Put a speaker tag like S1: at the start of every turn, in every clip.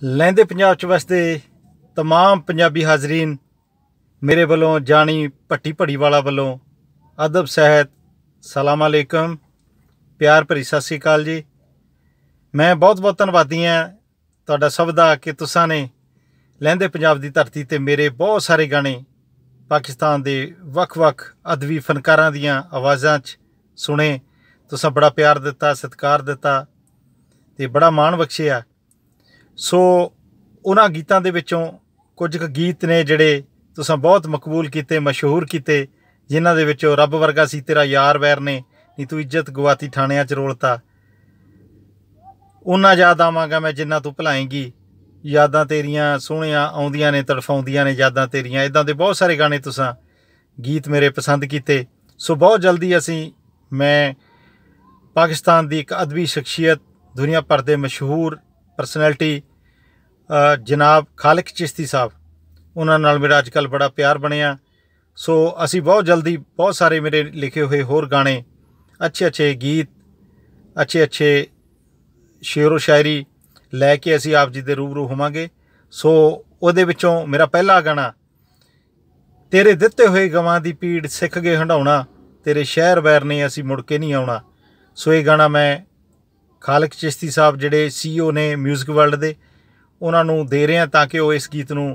S1: लहंदे पंजाब च वसदे तमाम पंजाबी हाजरीन मेरे वालों जानी भट्टी भड़ीवाला वालों अदब सहित सलाम अलैकुम, प्यार भरी सत श्री अकाल जी। मैं बहुत बहुत धन्नवादी हाँ तुहाडा सब दा कि तुसां ने लहंदे पंजाब की धरती ते मेरे बहुत सारे गाने पाकिस्तान के वक्-वक् अदबी फनकारां दीआं आवाज़ां च सुने। तुसां बड़ा प्यार दिता, सत्कार दिता ते बड़ा मान बख्शिया। सो उन्हां गीतां दे विचों कुछ गीत ने जिहड़े तुसां बहुत मकबूल कीते, मशहूर कीते, जिन्हां दे विचों रब वर्गा सी तेरा यार वैर ने, नी तू इज्जत गवाती थाणियां च रोलता, उन्ना याद आवांगा मैं जिन्ना तू भुलाएंगी, यादां तेरियां सोहणियां आउंदियां ने तड़फाउंदियां ने यादां तेरियां। इदां दे बहुत सारे गाने तुसां गीत मेरे पसंद कीते। सो बहुत जल्दी मैं पाकिस्तान की एक अदबी शख्सियत, दुनिया भर के मशहूर परसनैलिटी जनाब खालिक चिश्ती साहब, उन्होंने नाल मेरा अजकल बड़ा प्यार बनया। सो असी बहुत जल्दी बहुत सारे मेरे लिखे हुए होर गाने, अच्छे अच्छे गीत, अच्छे अच्छे शेरो शायरी लैके असी आप जी दे रूबरू होवांगे। सो उहदे विचों मेरा पहला गाना तेरे दिते हुए गवां दी पीड़ सिख गए हंडाउणा, तेरे शहर वैर ने असी मुड़ के नहीं आउणा। सो ये गाना मैं खालिक चिश्ती साहब जिहड़े CEO ने म्यूजिक वर्ल्ड दे, उन्होंने दे रहे हैं ताकि वो इस गीत नूं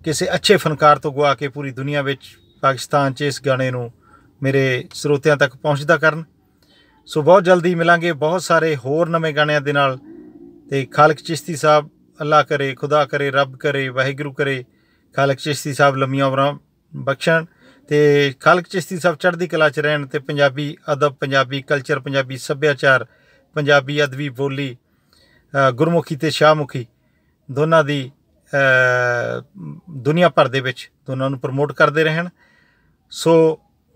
S1: किसी अच्छे फनकार तो गवा के पूरी दुनिया में पाकिस्तान च इस गाने नूं मेरे स्रोतियां तक पहुँचता करन। सो बहुत जल्दी मिलांगे बहुत सारे होर नवे गाणियां दे नाल। ते खालिक चिश्ती साहब अल्लाह करे, खुदा करे, रब करे, वाहिगुरू करे खालिक चिश्ती साहब लम्मियां उमरां बख्शण ते खालिक चिश्ती साहब चढ़दी कला च रहन ते पंजाबी अदब, पंजाबी कल्चर, पंजाबी सभ्याचार, पंजाबी अदबी बोली, गुरमुखी ते शाहमुखी दोनों दी दुनिया भर दे विच दोनों नूं प्रमोट करते रहन। सो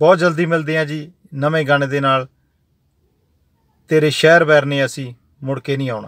S1: बहुत जल्दी मिलते हैं जी नवे गाने दे नाल, तेरे शहर वैर ने असी मुड़ के नहीं आउणा।